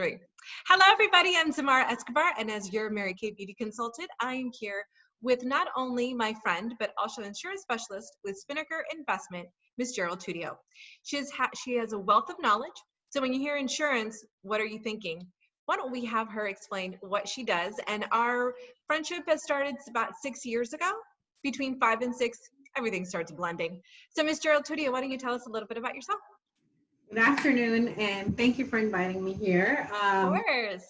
3. Hello, everybody. I'm Xiomara Escobar, and as your Mary Kay Beauty Consultant, I am here with not only my friend, but also insurance specialist with Spinnaker Investment, Ms. Jaril Tudio. She has a wealth of knowledge. So when you hear insurance, what are you thinking? Why don't we have her explain what she does? And our friendship has started about 6 years ago. Between 5 and 6, everything starts blending. So Ms. Jaril Tudio, why don't you tell us a little bit about yourself? Good afternoon, and thank you for inviting me here. Of course.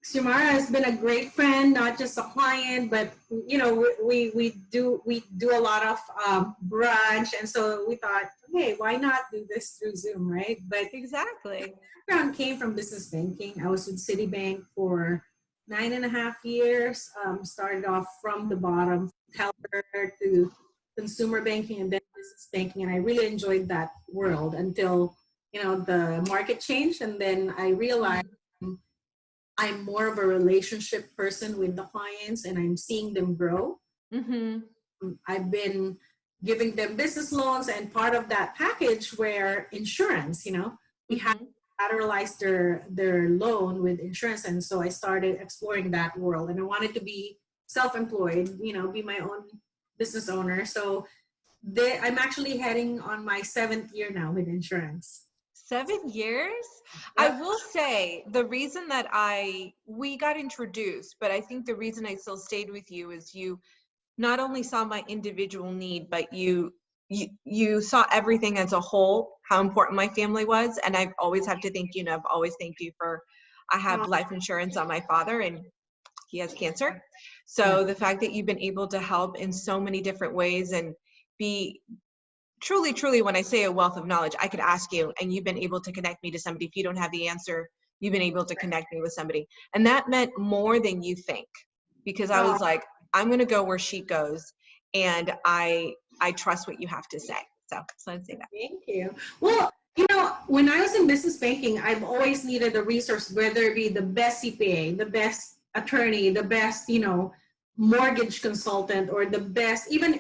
Xiomara has been a great friend, not just a client, but you know, we do a lot of brunch, and so we thought, hey, why not do this through Zoom, right? But Exactly. my background came from business banking. I was with Citibank for 9.5 years. Started off from the bottom, teller to consumer banking and then business banking, and I really enjoyed that world until the market changed, and then I realized I'm more of a relationship person with the clients, and I'm seeing them grow. I've been giving them business loans, and part of that package were insurance. We had to collateralize their loan with insurance, and so I started exploring that world, and I wanted to be self-employed, be my own business owner. So I'm actually heading on my 7th year now with insurance. 7 years? Yep. I will say the reason that we got introduced, but I think the reason I still stayed with you is you not only saw my individual need, but you saw everything as a whole, how important my family was. And I've always have to thank you, and I've always thanked you I have life insurance on my father, and he has cancer. So the fact that you've been able to help in so many different ways and be truly, when I say a wealth of knowledge, I could ask you and you've been able to connect me to somebody. If you don't have the answer, you've been able to connect me with somebody. And that meant more than you think, because I was like, I'm going to go where she goes, and I trust what you have to say. So let's say that. Thank you. Well, when I was in business banking, I've always needed a resource, whether it be the best CPA, the best attorney, the best, mortgage consultant, or the best, even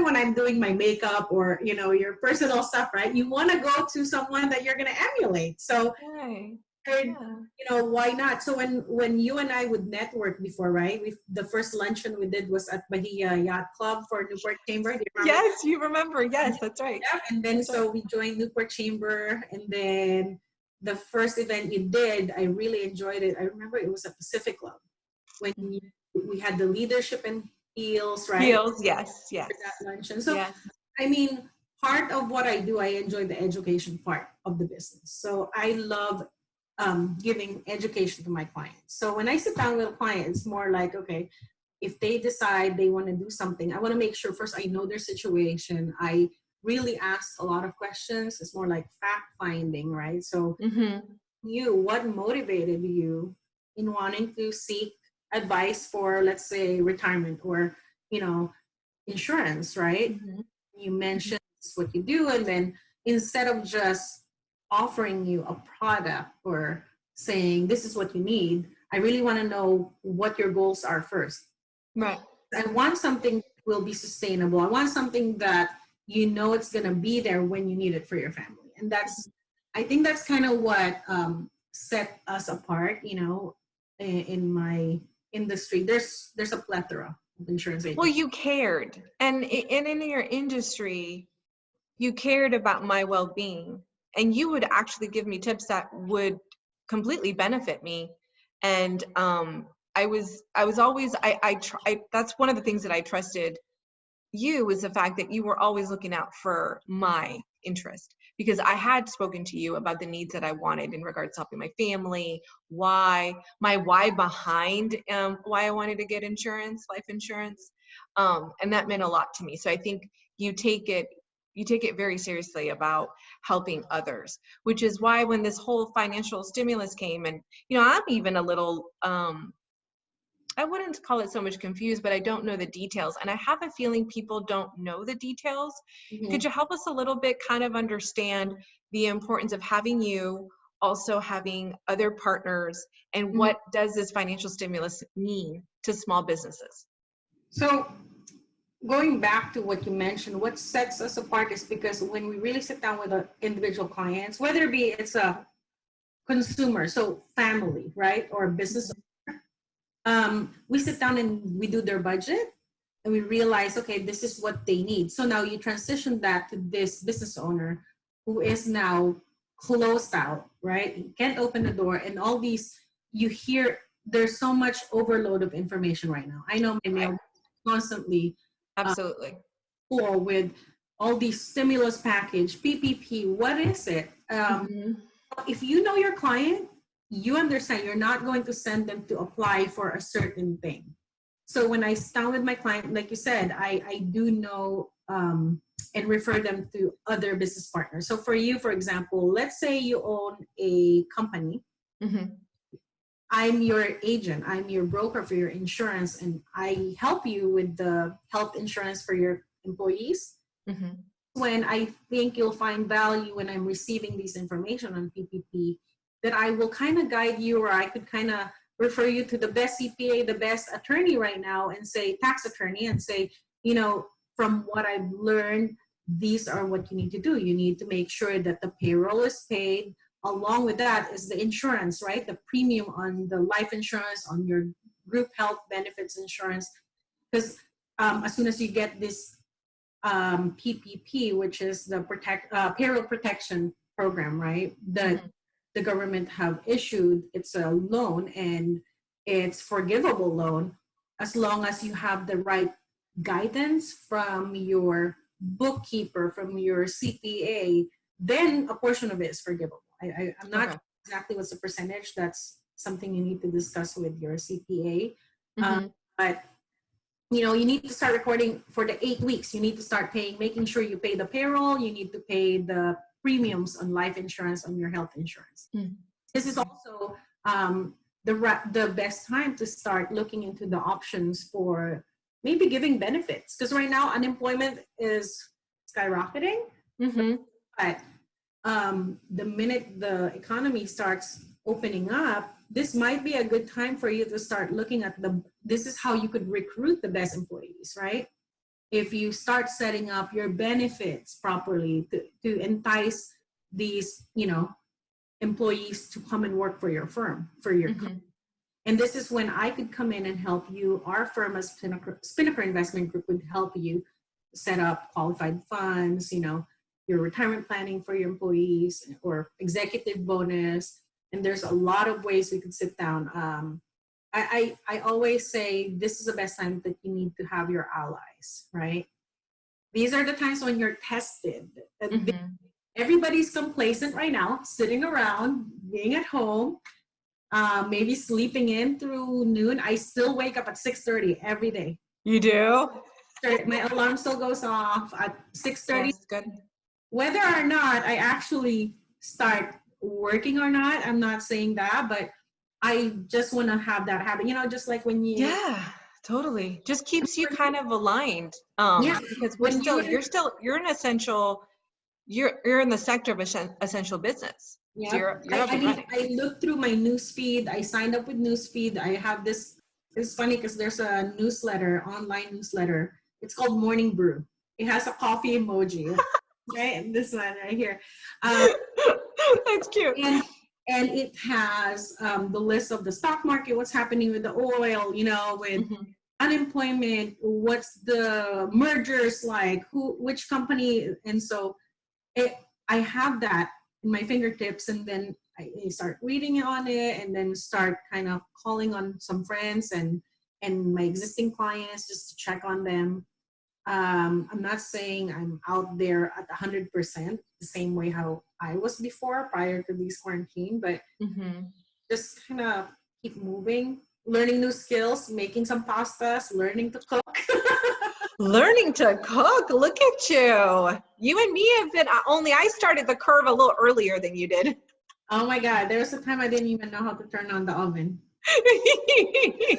when I'm doing my makeup or, your personal stuff, right? You want to go to someone that you're going to emulate. So, why not? So when you and I would network before, right? The first luncheon we did was at Bahia Yacht Club for Newport Chamber. Do you remember? Yes, you remember. Yes, that's right. Yeah, and then we joined Newport Chamber, and then the first event you did, I really enjoyed it. I remember it was a Pacific Club when we had the leadership and heels, right? Heels, yes. That luncheon. So, I mean, part of what I do, I enjoy the education part of the business. So I love giving education to my clients. So when I sit down with a client, it's more like, okay, if they decide they want to do something, I want to make sure first I know their situation. I really ask a lot of questions. It's more like fact finding, right? So what motivated you in wanting to seek advice for, let's say, retirement or, insurance, right? You mentioned what you do, and then instead of just offering you a product or saying this is what you need, I really want to know what your goals are first. Right. I want something that will be sustainable. I want something that it's going to be there when you need it for your family. And I think that's kind of what set us apart, in my industry. There's a plethora of insurance agents. Well, you cared. And in your industry, you cared about my well-being, and you would actually give me tips that would completely benefit me. And I was always, that's one of the things that I trusted you, was the fact that you were always looking out for my interest, because I had spoken to you about the needs that I wanted in regards to helping my family, why behind why I wanted to get insurance, life insurance. And that meant a lot to me. So I think you take it very seriously about helping others, which is why when this whole financial stimulus came, and I'm even a little I wouldn't call it so much confused, but I don't know the details, and I have a feeling people don't know the details. Could you help us a little bit kind of understand the importance of having you, also having other partners, and what does this financial stimulus mean to small businesses? So going back to what you mentioned, what sets us apart is because when we really sit down with our individual clients, whether it be it's a consumer, so family, right, or business, we sit down and we do their budget, and we realize, okay, this is what they need. So now you transition that to this business owner who is now closed out, right? You can't open the door, and all these, you hear, there's so much overload of information right now. I know my mail constantly Absolutely. full with all these stimulus package, PPP, what is it? If you know your client, you understand you're not going to send them to apply for a certain thing. So when I stand with my client, like you said, I do know and refer them to other business partners. So for you, for example, let's say you own a company. I'm your agent, I'm your broker for your insurance, and I help you with the health insurance for your employees. When I think you'll find value when I'm receiving these information on PPP, that I will kind of guide you, or I could kind of refer you to the best CPA, the best attorney right now, and say, tax attorney, and say, you know, from what I've learned, these are what you need to do. You need to make sure that the payroll is paid. Along with that is the insurance, right? The premium on the life insurance, on your group health benefits insurance. Because as soon as you get this PPP, which is the payroll protection program, right? That the government have issued. It's a loan, and it's forgivable loan as long as you have the right guidance from your bookkeeper, from your CPA. Then a portion of it is forgivable. I'm not sure exactly what's the percentage. That's something you need to discuss with your CPA. But you know, you need to start recording for the 8 weeks. You need to start paying, making sure you pay the payroll. You need to pay the premiums on life insurance, on your health insurance. This is also the best time to start looking into the options for maybe giving benefits. Because right now unemployment is skyrocketing. But the minute the economy starts opening up, this might be a good time for you to start looking at this is how you could recruit the best employees, right? If you start setting up your benefits properly to entice these, you know, employees to come and work for your firm, for your company. And this is when I could come in and help you. Our firm as Spinnaker Investment Group would help you set up qualified funds, you know, your retirement planning for your employees, or executive bonus. And there's a lot of ways we could sit down. I always say this is the best time that you need to have your allies, right? These are the times when you're tested. Everybody's complacent right now, sitting around, being at home, maybe sleeping in through noon. I still wake up at 6:30 every day. You do? My alarm still goes off at 6:30. That's good. Whether or not I actually start working or not, I'm not saying that, but I just want to have that habit, you know, just like when you totally just keeps you kind of aligned, because you're an essential, you're in the sector of essential business. So you're I looked through my news feed. I signed up with news feed. I have this. It's funny because there's a newsletter, online newsletter. It's called Morning Brew. It has a coffee emoji. Right, and this one right here. That's cute. And it has the list of the stock market, what's happening with the oil, you know, with unemployment, what's the mergers like, which company, and so I have that in my fingertips, and then I start reading on it, and then start kind of calling on some friends and my existing clients just to check on them. I'm not saying I'm out there at 100% the same way how I was before, prior to this quarantine, but just kind of keep moving, learning new skills, making some pastas, learning to cook. Learning to cook, look at you. You and me have been, only I started the curve a little earlier than you did. Oh my God, there was a time I didn't even know how to turn on the oven.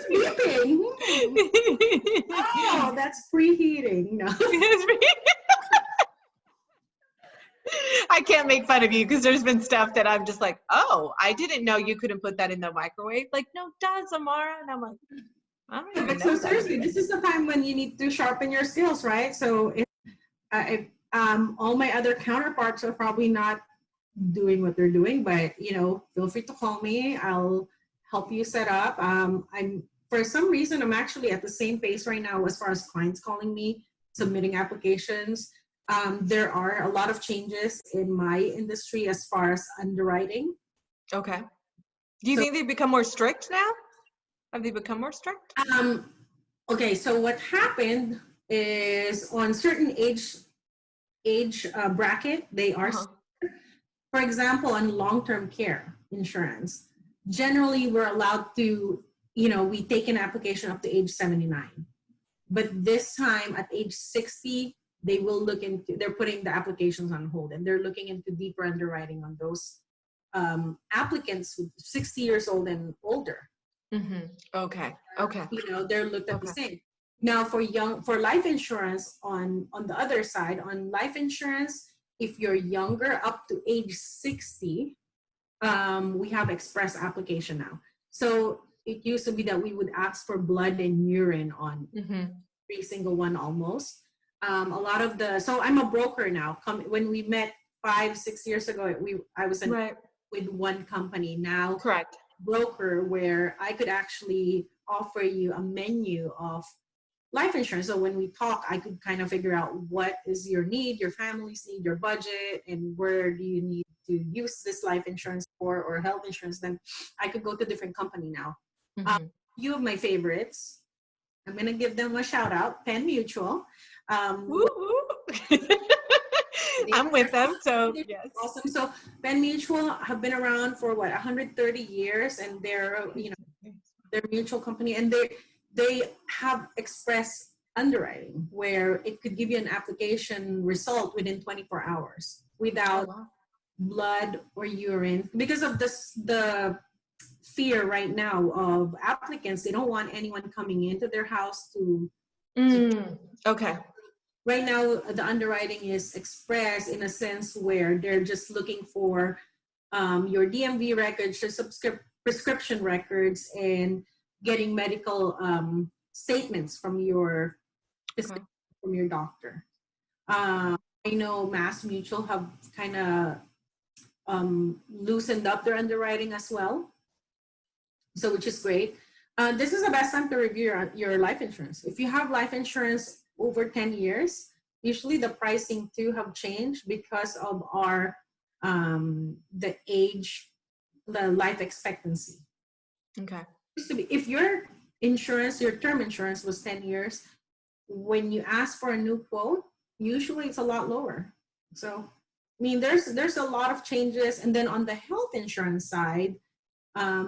Sleeping. Oh, that's preheating. No. I can't make fun of you because there's been stuff that I'm just like, oh, I didn't know you couldn't put that in the microwave. Like, no, duh, Xiomara. And I'm like, I don't even know. So seriously, this is the time when you need to sharpen your skills, right? So if all my other counterparts are probably not doing what they're doing, but feel free to call me. I'll help you set up. I'm for some reason I'm actually at the same pace right now as far as clients calling me, submitting applications. There are a lot of changes in my industry as far as underwriting. Okay. Do you think they've become more strict now? Have they become more strict? Okay, so what happened is on certain age bracket, they are, for example, on long-term care insurance, generally we're allowed to, we take an application up to age 79. But this time at age 60, they're putting the applications on hold, and they're looking into deeper underwriting on those applicants with 60 years old and older. Okay. They're looked at the same. Now for life insurance, on the other side, on life insurance, if you're younger, up to age 60, we have express application now. So it used to be that we would ask for blood and urine on every single one almost. So I'm a broker now. When we met 5-6 years ago, I was with one company. Now, correct. Broker, where I could actually offer you a menu of life insurance. So when we talk, I could kind of figure out what is your need, your family's need, your budget, and where do you need to use this life insurance for, or health insurance. Then I could go to a different company now. Few of my favorites, I'm going to give them a shout out. Penn Mutual. I'm with them, so yes. Awesome. So Penn Mutual have been around for 130 years, and they're they're a mutual company, and they have express underwriting where it could give you an application result within 24 hours without blood or urine, because of the fear right now of applicants. They don't want anyone coming into their house to okay. Right now, the underwriting is express in a sense where they're just looking for your DMV records, your prescription records, and getting medical statements from your doctor. I know Mass Mutual have kind of loosened up their underwriting as well, so which is great. This is the best time to review your life insurance. If you have life insurance over 10 years, usually the pricing too have changed because of our the age, the life expectancy. Okay. Used to be, if your insurance, your term insurance was 10 years, when you ask for a new quote, usually it's a lot lower. So, I mean, there's a lot of changes. And then on the health insurance side,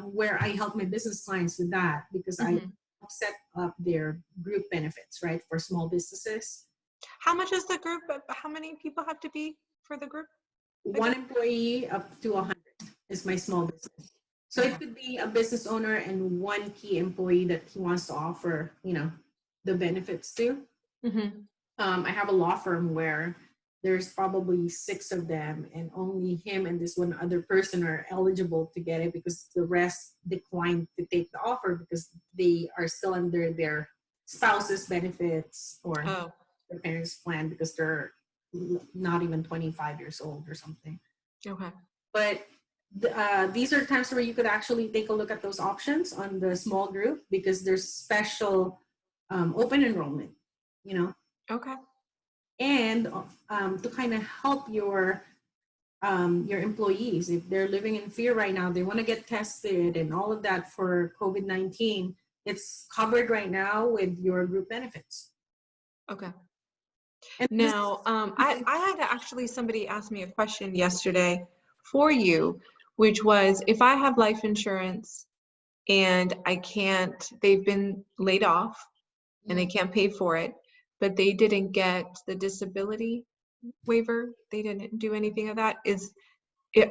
where I help my business clients with that, because I set up their group benefits, right, for small businesses. How much is the group? How many people have to be for the group? One employee up to 100 is my small business. So it could be a business owner and one key employee that he wants to offer, the benefits to. I have a law firm where there's probably 6 of them, and only him and this one other person are eligible to get it, because the rest declined to take the offer because they are still under their spouse's benefits or their parents' plan, because they're not even 25 years old or something. Okay. But these are times where you could actually take a look at those options on the small group, because there's special open enrollment, Okay. and to kind of help your employees, if they're living in fear right now, they want to get tested and all of that for COVID-19, it's covered right now with your group benefits. Okay. And now, I had actually somebody ask me a question yesterday for you, which was, if I have life insurance and they've been laid off and they can't pay for it, but they didn't get the disability waiver, they didn't do anything of that.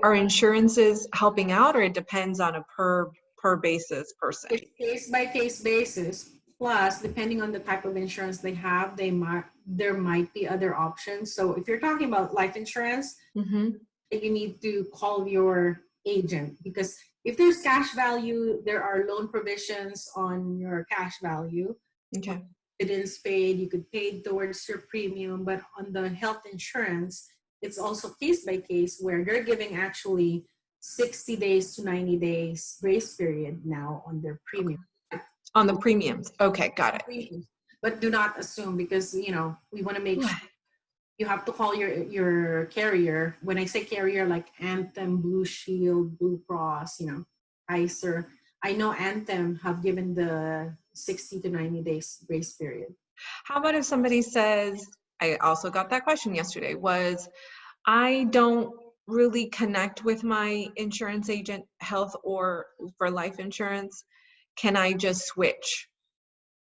Are insurances helping out, or it depends on a per basis person? It's case by case basis. Plus, depending on the type of insurance they have, there might be other options. So if you're talking about life insurance, you need to call your agent, because if there's cash value, there are loan provisions on your cash value. Okay. It is paid, you could pay towards your premium, but on the health insurance, it's also case by case where they're giving actually 60 days to 90 days grace period now on their premium. On the premiums. Okay, got it. Premiums. But do not assume, because, you know, we want to make sure you have to call your carrier. When I say carrier, like Anthem, Blue Shield, Blue Cross, you know, Kaiser. I know Anthem have given the 60 to 90 days grace period. How about if somebody says, I also got that question yesterday, was I don't really connect with my insurance agent, health or for life insurance. Can I just switch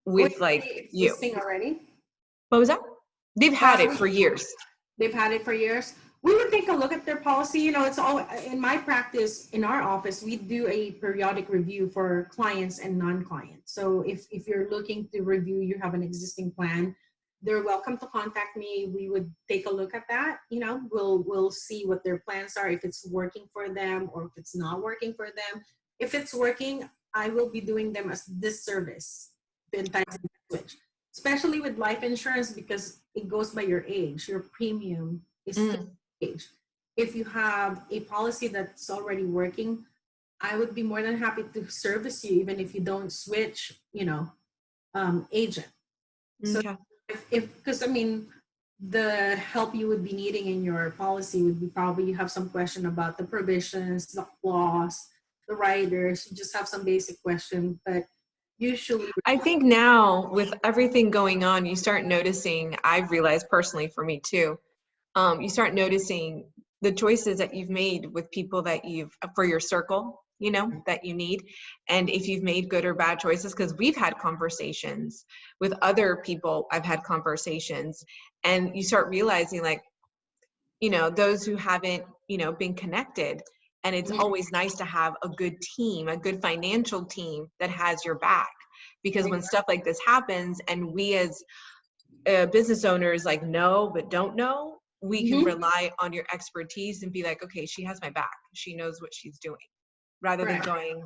with like you? Existing already? What was that? They've had it for years. They've had it for years. We would take a look at their policy. You know, it's all in my practice in our office. We do a periodic review for clients and non-clients. So if you're looking to review, you have an existing plan, they're welcome to contact me. We would take a look at that. You know, we'll see what their plans are, if it's working for them or if it's not working for them. If it's working, I will be doing them as this service to entice them to switch. Especially with life insurance, because it goes by your age. Your premium is age. If you have a policy that's already working, I would be more than happy to service you, even if you don't switch, you know, agent. So because I mean, the help you would be needing in your policy would be probably you have some question about the provisions, the clause, the riders. You just have some basic question, but usually I think now with everything going on, you start noticing, I've realized personally for me too, you start noticing the choices that you've made with people that you've, for your circle, you know, that you need. And if you've made good or bad choices, because we've had conversations with other people, I've had conversations, and you start realizing like, you know, those who haven't, you know, been connected. And it's always nice to have a good team, a good financial team that has your back. Because when stuff like this happens and we as business owners like know but don't know, we can rely on your expertise and be like, okay, she has my back. She knows what she's doing. Rather than going,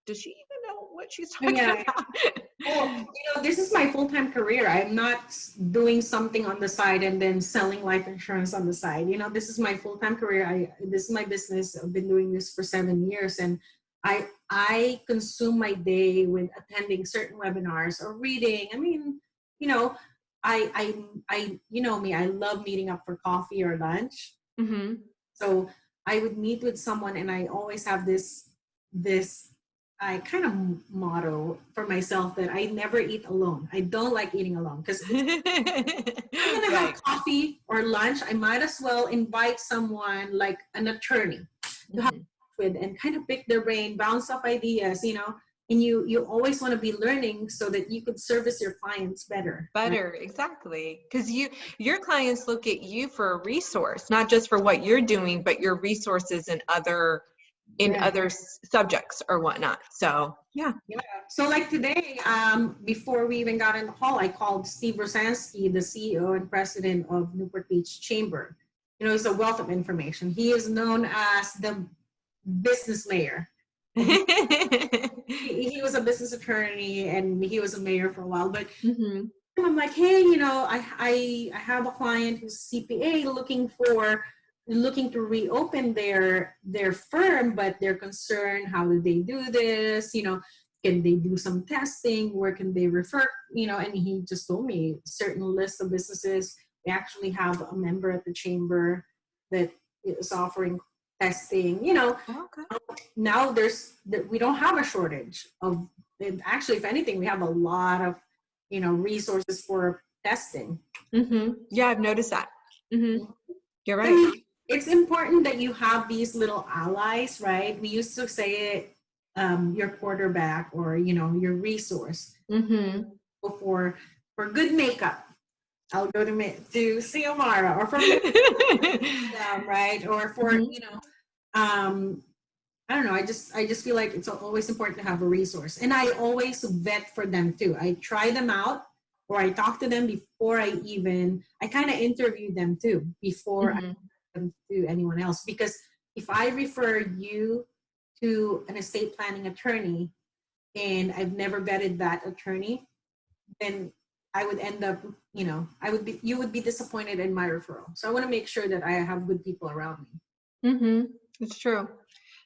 does she even know what she's talking about? Well, you know, this is my full-time career. I'm not doing something on the side and then selling life insurance on the side. You know, this is my full-time career. This is my business. I've been doing this for 7 years, and I consume my day with attending certain webinars or reading. I mean, you know, I you know me, I love meeting up for coffee or lunch. So I would meet with someone, and I always have this I kind of motto for myself that I never eat alone. I don't like eating alone, because I'm going to have coffee or lunch. I might as well invite someone like an attorney to have with and kind of pick their brain, bounce off ideas, you know, and you always want to be learning so that you could service your clients better. Better, right? Exactly. Because your clients look at you for a resource, not just for what you're doing, but your resources in other subjects or whatnot. So yeah. So like today, before we even got in the call, I called Steve Rosansky, the CEO and president of Newport Beach Chamber. You know, he's a wealth of information. He is known as the business mayor. He was a business attorney and he was a mayor for a while, but I'm like, hey, you know, I have a client who's CPA looking to reopen their firm, but they're concerned, how do they do this? You know, can they do some testing? Where can they refer? You know, and he just told me certain list of businesses. We actually have a member at the chamber that is offering testing. You know, now we don't have a shortage of. Actually, if anything, we have a lot of, you know, resources for testing. Yeah, I've noticed that. You're right. It's important that you have these little allies, right? We used to say it, your quarterback or, you know, your resource. For good makeup, I'll go to Xiomara, or for right? Or for, you know, I don't know. I just feel like it's always important to have a resource, and I always vet for them too. I try them out, or I talk to them before I kind of interview them too before I them to anyone else. Because if I refer you to an estate planning attorney and I've never vetted that attorney, then I would end up, you would be disappointed in my referral. So I want to make sure that I have good people around me. Mm-hmm. It's true.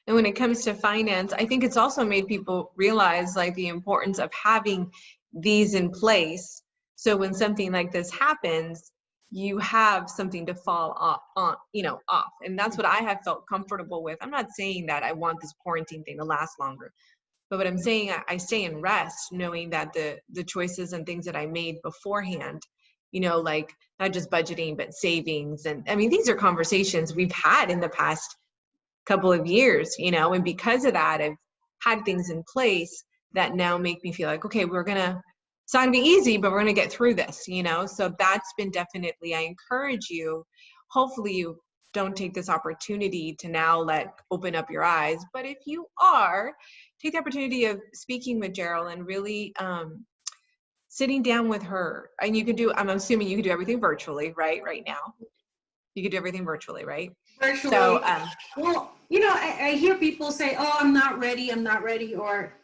And when it comes to finance, I think it's also made people realize like the importance of having these in place. So when something like this happens, you have something to fall off. And that's what I have felt comfortable with. I'm not saying that I want this quarantine thing to last longer, but what I'm saying, I stay in rest knowing that the choices and things that I made beforehand, like not just budgeting, but savings. And I mean, these are conversations we've had in the past couple of years, and because of that, I've had things in place that now make me feel like, okay, it's not gonna be easy, but we're gonna get through this, so that's been definitely, I encourage you, hopefully you don't take this opportunity to now open up your eyes, but if you are, take the opportunity of speaking with Jaril and really sitting down with her. And I'm assuming you can do everything virtually, right now you can do everything virtually, right? Virtually. So, well, I hear people say, oh, I'm not ready, or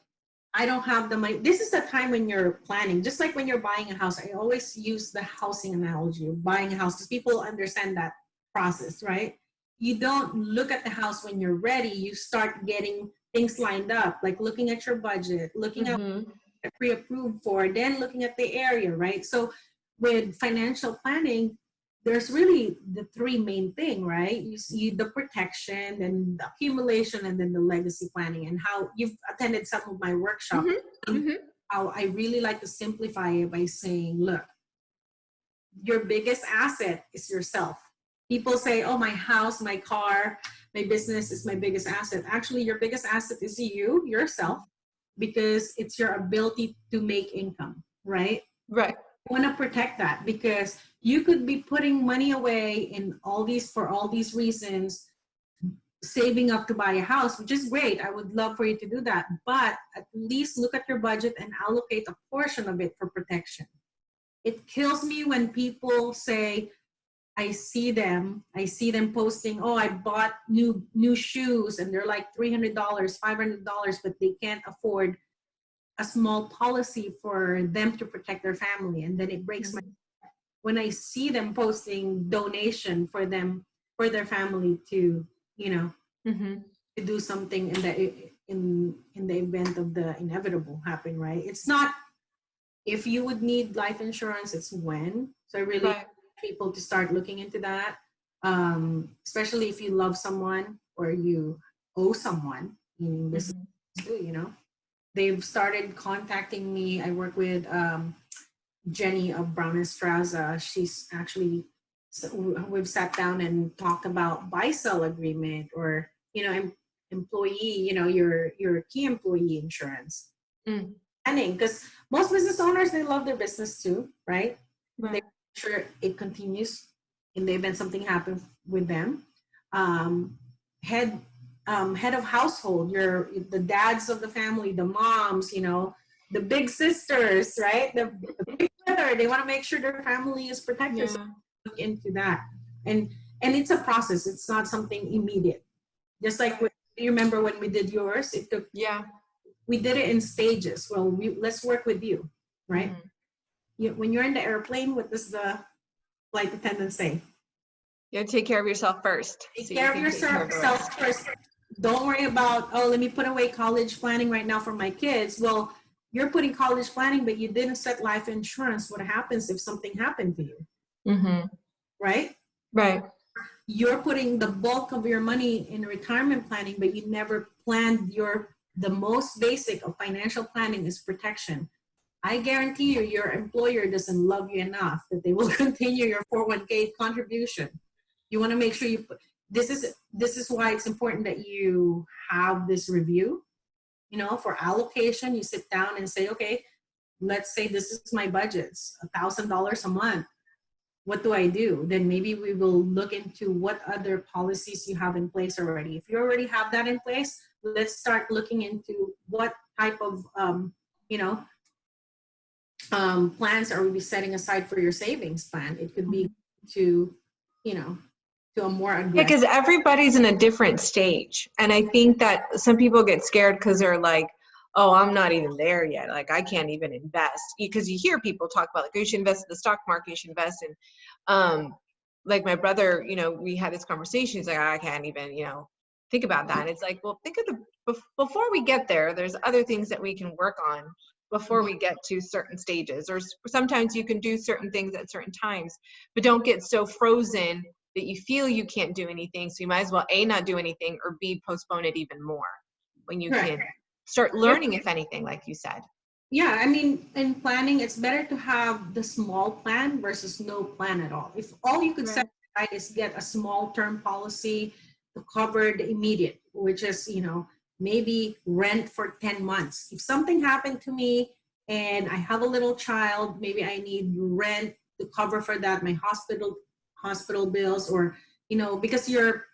I don't have the money. This is the time when you're planning, just like when you're buying a house. I always use the housing analogy of buying a house because people understand that process, right? You don't look at the house when you're ready. You start getting things lined up, like looking at your budget, looking at pre-approved for, then looking at the area, right? So with financial planning, there's really the three main thing, right? You see the protection and the accumulation and then the legacy planning. And how you've attended some of my workshops, how I really like to simplify it by saying, look, your biggest asset is yourself. People say, oh, my house, my car, my business is my biggest asset. Actually, your biggest asset is yourself, because it's your ability to make income, right? Right. Want to protect that, because you could be putting money away for all these reasons, saving up to buy a house, which is great. I would love for you to do that, but at least look at your budget and allocate a portion of it for protection. It kills me when people say, I see them posting, oh, I bought new shoes and they're like $300, $500, but they can't afford a small policy for them to protect their family. And then it breaks my heart when I see them posting donation for their family to, to do something in the event of the inevitable happening, right? It's not if you would need life insurance, it's when. So I really want people to start looking into that, especially if you love someone or you owe someone, meaning this is too, They've started contacting me. I work with Jenny of Brown and Straza. She's actually, we've sat down and talked about buy-sell agreement or, employee, your key employee insurance. Because most business owners, they love their business too, right? They make sure it continues in the event something happens with them. Head of household, the dads of the family, the moms, the big sisters, right? The big brother, they want to make sure their family is protected. So look into that. And it's a process. It's not something immediate. Just like you remember when we did yours, it took, we did it in stages. Well, let's work with you, right? When you're in the airplane, what does the flight attendant say? You have to take care of yourself first. Take care of yourself first. Don't worry about, oh, let me put away college planning right now for my kids. Well, you're putting college planning, but you didn't set life insurance. What happens if something happened to you? Right? Right. You're putting the bulk of your money in retirement planning, but you never planned the most basic of financial planning is protection. I guarantee you, your employer doesn't love you enough that they will continue your 401k contribution. You want to make sure this is why it's important that you have this review, for allocation. You sit down and say, okay, let's say this is my budgets, $1,000 a month. What do I do? Then maybe we will look into what other policies you have in place already. If you already have that in place, let's start looking into what type of, plans are we setting aside for your savings plan. It could be to a more aggressive. Because everybody's in a different stage. And I think that some people get scared because they're like, oh, I'm not even there yet. Like, I can't even invest. Because you hear people talk about, like, you should invest in the stock market, you should invest in, like my brother, you know, we had this conversation. He's like, I can't even, you know, think about that. And it's like, well, think of before we get there, there's other things that we can work on before we get to certain stages. Or sometimes you can do certain things at certain times, but don't get so frozen that you feel you can't do anything. So you might as well A, not do anything, or B, postpone it even more when you can start learning, if anything, like you said. Yeah, I mean, in planning, it's better to have the small plan versus no plan at all. If all you could set aside is get a small term policy to cover the immediate, which is, you know, maybe rent for 10 months. If something happened to me and I have a little child, maybe I need rent to cover for that, my hospital bills, or, you know, because your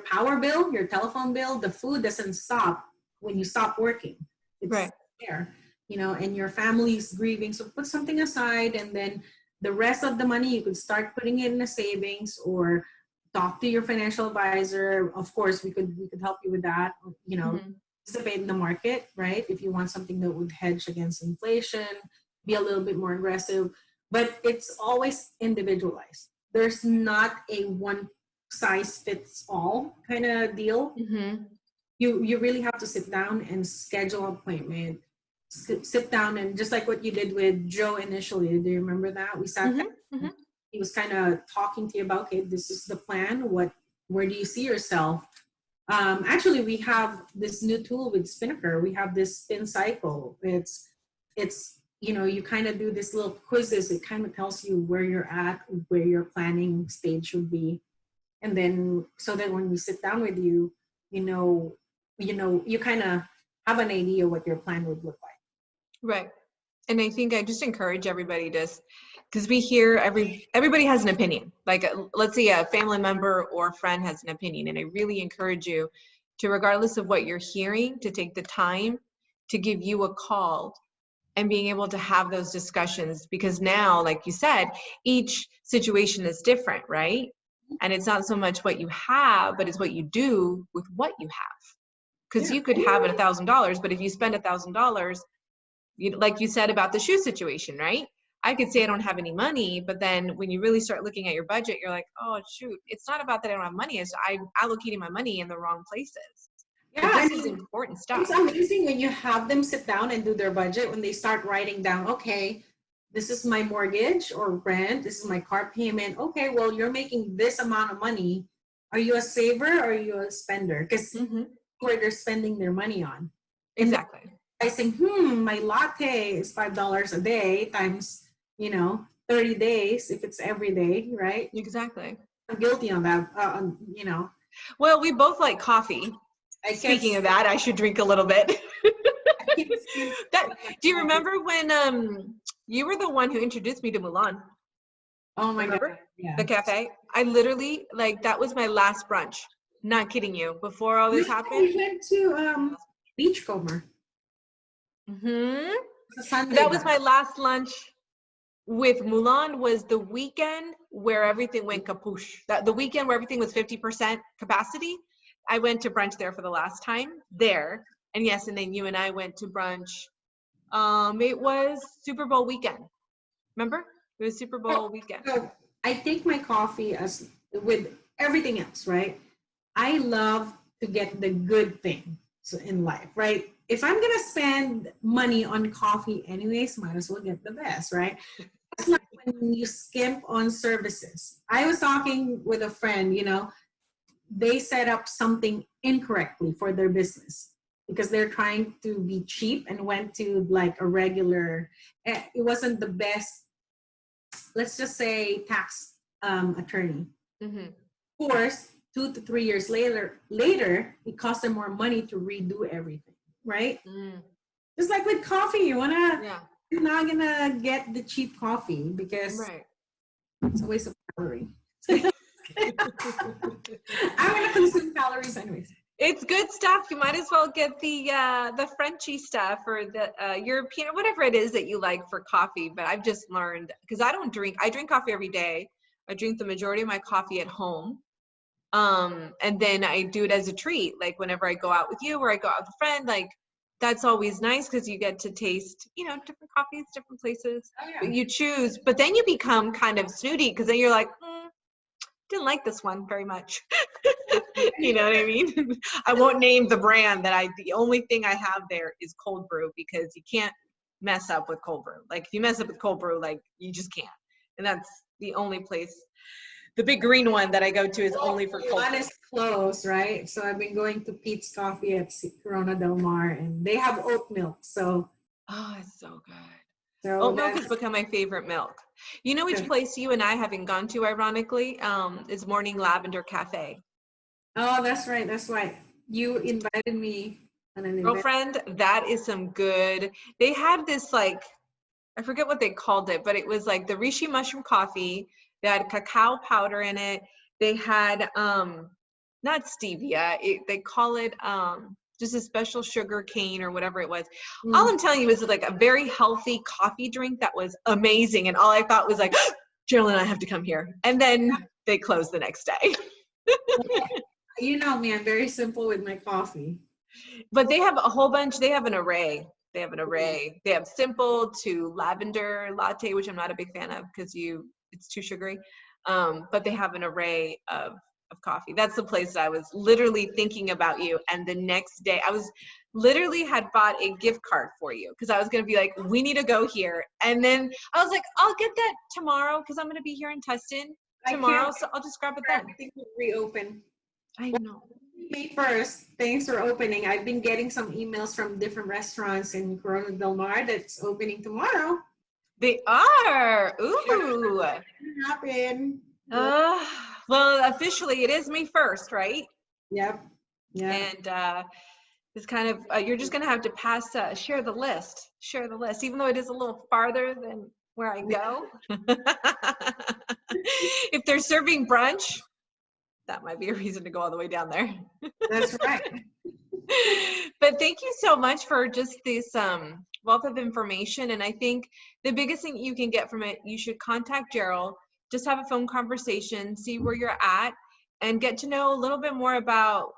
power bill, your telephone bill, the food doesn't stop when you stop working. It's there, you know, and your family's grieving. So put something aside, and then the rest of the money you could start putting it in a savings, or talk to your financial advisor. Of course, we could help you with that. You know, participate in the market, right? If you want something that would hedge against inflation, be a little bit more aggressive. But it's always individualized. There's not a one size fits all kind of deal. You really have to sit down and schedule an appointment. Sit down, and just like what you did with Joe initially, do you remember that? We sat down. He was kind of talking to you about, okay, this is the plan. Where do you see yourself? Actually, we have this new tool with Spinnaker. We have this spin cycle. It's you know, you kind of do this little quizzes. It kind of tells you where you're at, where your planning stage should be, and then so that when we sit down with you, you kind of have an idea what your plan would look like. Right. And I think I just encourage everybody to, because we hear everybody has an opinion. Like, let's say a family member or friend has an opinion, and I really encourage you to, regardless of what you're hearing, to take the time to give you a call and being able to have those discussions, because now, like you said, each situation is different, right? And it's not so much what you have, but it's what you do with what you have. Because you could have $1,000, but if you spend $1,000, like you said about the shoe situation, right? I could say I don't have any money, but then when you really start looking at your budget, you're like, oh, shoot, it's not about that I don't have money. It's I'm allocating my money in the wrong places. Yeah, this is important stuff. It's amazing when you have them sit down and do their budget, when they start writing down, okay, this is my mortgage or rent, this is my car payment. Okay, well, you're making this amount of money. Are you a saver or are you a spender? Because where they're spending their money on. Exactly. I think, my latte is $5 a day times, 30 days if it's every day, right? Exactly. I'm guilty on that, Well, we both like coffee. Speaking of that, I should drink a little bit. Do you remember when you were the one who introduced me to Mulan? Oh my God. Yeah. The cafe? I literally, like, that was my last brunch. Not kidding you. Before all this happened. We went to Beachcomber. That was my last lunch with Mulan. Was the weekend where everything went kapoosh. The weekend where everything was 50% capacity. I went to brunch there for the last time there. And yes, and then you and I went to brunch. It was Super Bowl weekend. Remember? It was Super Bowl weekend. So I take my coffee as with everything else, right? I love to get the good thing in life, right? If I'm going to spend money on coffee anyways, might as well get the best, right? It's like when you skimp on services. I was talking with a friend, they set up something incorrectly for their business because they're trying to be cheap and went to like a regular, it wasn't the best, let's just say tax attorney. Of course, 2 to 3 years later, it cost them more money to redo everything, right? Just like with coffee, you're not gonna get the cheap coffee because it's a waste of calorie. I'm gonna consume calories anyways. It's good stuff. You might as well get the Frenchy stuff or the European, whatever it is that you like for coffee. But I've just learned, because I drink coffee every day. I drink the majority of my coffee at home. And then I do it as a treat, like whenever I go out with you or I go out with a friend, like that's always nice because you get to taste, you know, different coffees, different places. Oh, yeah. But you choose, but then you become kind of snooty because then you're like, didn't like this one very much. You know what I mean? I won't name the brand the only thing I have there is cold brew because you can't mess up with cold brew. Like if you mess up with cold brew, like you just can't. And that's the only place. The big green one that I go to is only for cold One brew. is close, right? So I've been going to Pete's Coffee at Corona Del Mar, and they have oat milk. So Oh, it's so good. so Oat milk has become my favorite milk. You know which place you and I haven't gone to, ironically, is Morning Lavender Cafe. Oh, that's right. That's right. You invited me on an event. Girlfriend, that is some good. They had this like, I forget what they called it, but it was like the reishi mushroom coffee. They had cacao powder in it. They had not stevia. They call it just a special sugar cane or whatever it was. All I'm telling you is like a very healthy coffee drink that was amazing. And all I thought was like, Jaril and I have to come here. And then they closed the next day. You know me, I'm very simple with my coffee. But they have a whole bunch. They have an array. They have an array. They have simple to lavender latte, which I'm not a big fan of because it's too sugary. But they have an array of coffee. That's the place that I was literally thinking about you. And the next day I was literally had bought a gift card for you because I was going to be like, we need to go here. And then I was like, I'll get that tomorrow because I'm going to be here in Tustin tomorrow. So I'll just grab it then. Everything will reopen. I know. May 1st, thanks for opening. I've been getting some emails from different restaurants in Corona Del Mar that's opening tomorrow. They are. Ooh. Happen. Well, officially it is May 1st, right? Yep. Yeah. And it's kind of, you're just going to have to share the list, even though it is a little farther than where I go. If they're serving brunch, that might be a reason to go all the way down there. That's right. But thank you so much for just this wealth of information. And I think the biggest thing you can get from it, you should contact Jaril, just have a phone conversation, see where you're at, and get to know a little bit more about,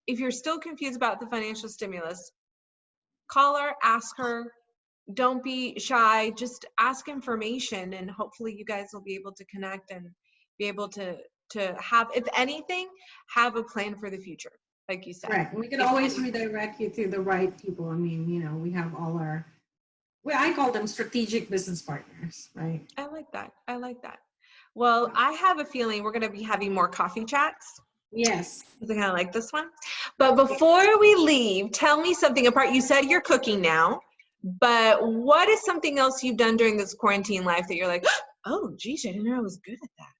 if you're still confused about the financial stimulus, call her, ask her. Don't be shy, just ask information, and hopefully you guys will be able to connect and be able to have, if anything, have a plan for the future, like you said. Right. We can always redirect you to the right people. I mean, you know, we have all our, I call them strategic business partners, right? I like that. Well, I have a feeling we're going to be having more coffee chats. Yes. I kind of like this one. But before we leave, tell me something apart. You said you're cooking now, but what is something else you've done during this quarantine life that you're like, oh, geez, I didn't know I was good at that?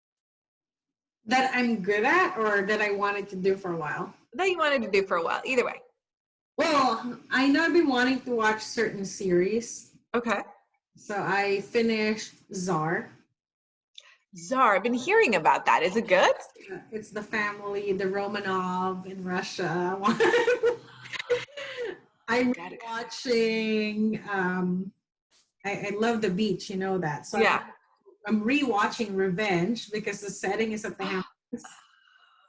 That I'm good at, or that I wanted to do for a while? That you wanted to do for a while, either way. Well, I know I've been wanting to watch certain series. Okay. So I finished Czar. I've been hearing about that. Is it good? It's the family, the Romanov in Russia. I'm watching, I love the beach, you know that. So yeah. I'm rewatching Revenge because the setting is at the Hamptons.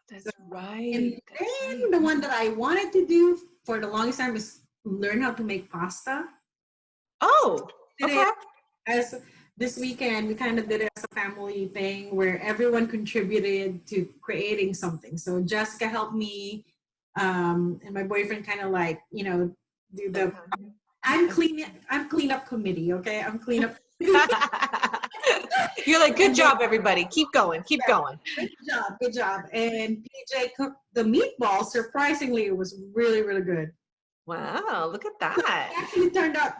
That's right. And then the one that I wanted to do for the longest time is learn how to make pasta. Oh, okay. As this weekend, we kind of did it as a family thing where everyone contributed to creating something. So Jessica helped me, and my boyfriend kind of like, you know, do the, I'm cleanup committee, okay? I'm cleanup. You're like, good job, everybody. Keep going. Good job. And PJ cooked the meatballs. Surprisingly, it was really, really good. Wow, look at that. It actually turned out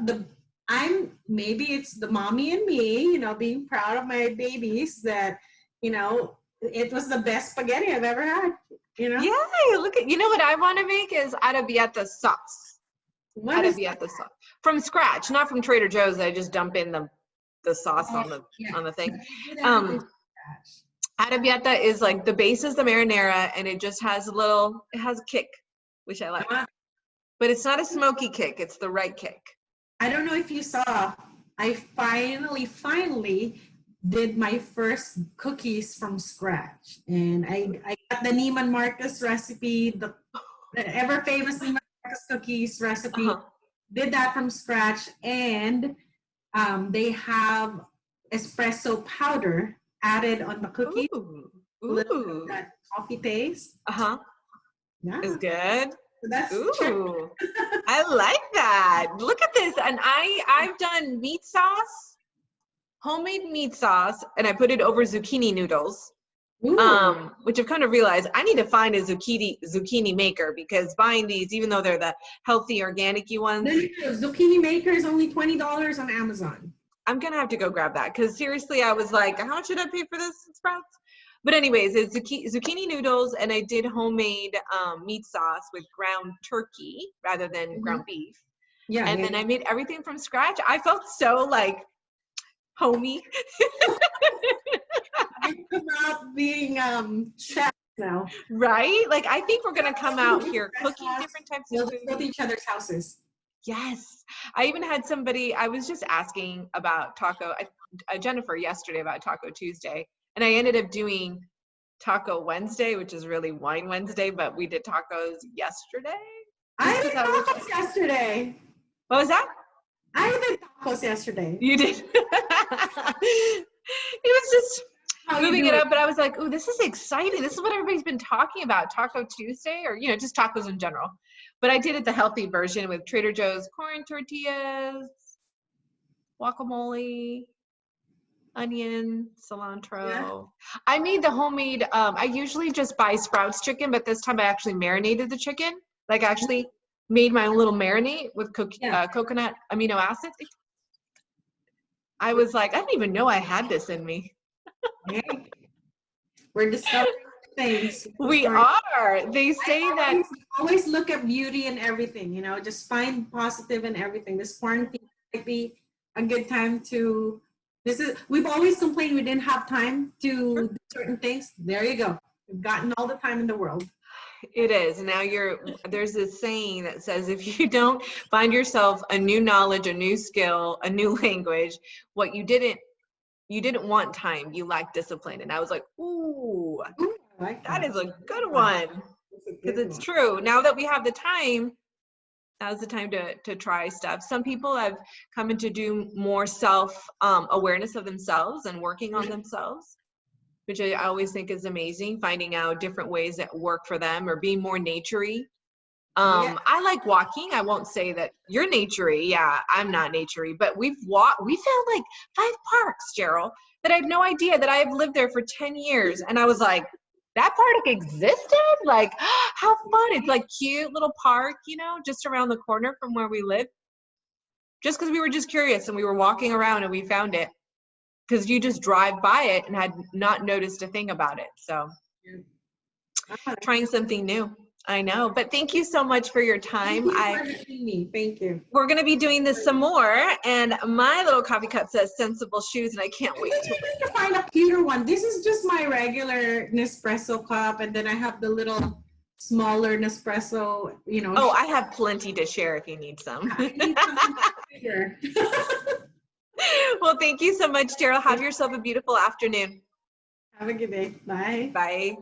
maybe it's the mommy and me, you know, being proud of my babies that, you know, it was the best spaghetti I've ever had, you know? Yeah, you know what I want to make is arrabbiata sauce. Arrabbiata sauce. From scratch, not from Trader Joe's. I just dump in the sauce on the thing. Arrabbiata is like the base is the marinara, and it just has it has a kick, which I like. But it's not a smoky kick, it's the right kick. I don't know if you saw, I finally did my first cookies from scratch. And I got the Neiman Marcus recipe, the ever famous Neiman Marcus cookies recipe. did that from scratch, and they have espresso powder added on the cookie. Ooh. A little bit Ooh. of that coffee taste. Uh-huh. Yeah. Is good. So that's Ooh. I like that. Look at this. And I've done meat sauce, homemade meat sauce, and I put it over zucchini noodles. Ooh. Which I've kind of realized I need to find a zucchini maker, because buying these, even though they're the healthy organic-y ones. No, zucchini maker is only $20 on Amazon. I'm gonna have to go grab that, because seriously, I was like, how much should I pay for this at Sprouts? But anyways, it's zucchini noodles, and I did homemade meat sauce with ground turkey rather than ground beef. Yeah. And then I made everything from scratch. I felt so like homey. I come out being chefs now. Right? Like, I think we're gonna come out here cooking different types of We'll food. go to each other's houses. Yes. I even had somebody, I was just asking about Jennifer yesterday about Taco Tuesday, and I ended up doing Taco Wednesday, which is really Wine Wednesday, but we did tacos yesterday. I did tacos yesterday. What was that? I did tacos yesterday. You did. It was just moving it up, but I was like, ooh, this is exciting. This is what everybody's been talking about, Taco Tuesday, or, just tacos in general. But I did it the healthy version with Trader Joe's corn tortillas, guacamole, onion, cilantro. Yeah. I made the homemade, I usually just buy Sprouts chicken, but this time I actually marinated the chicken. Like, I actually made my own little marinade with coconut amino acids. I was like, I didn't even know I had this in me. We're discovering things. We are. They say that. Always look at beauty in everything, just find positive in everything. This quarantine might be a good time to, we've always complained we didn't have time to do certain things. There you go. We've gotten all the time in the world. It is. Now there's this saying that says, if you don't find yourself a new knowledge, a new skill, a new language, what you didn't want time, you lack discipline. And I was like, ooh, that is a good one. Because it's true. Now that we have the time, now's the time to try stuff. Some people have come in to do more self-awareness of themselves and working on themselves, which I always think is amazing, finding out different ways that work for them, or being more nature-y. I like walking. I won't say that you're nature-y. Yeah, I'm not nature-y, but we found like 5 parks, Jaril, that I had no idea that I have lived there for 10 years. And I was like, that park existed? Like, how fun. It's like cute little park, just around the corner from where we live. Just because we were just curious and we were walking around and we found it. Because you just drive by it and had not noticed a thing about it. So trying something new. I know, but thank you so much for your time. Thank you. We're going to be doing this some more, and my little coffee cup says Sensible Shoes, and I can't wait to find a cuter one. This is just my regular Nespresso cup, and then I have the little smaller Nespresso, Oh, I have plenty to share if you need some. I need something bigger. Well, thank you so much, Jaril. Have yourself a beautiful afternoon. Have a good day. Bye. Bye.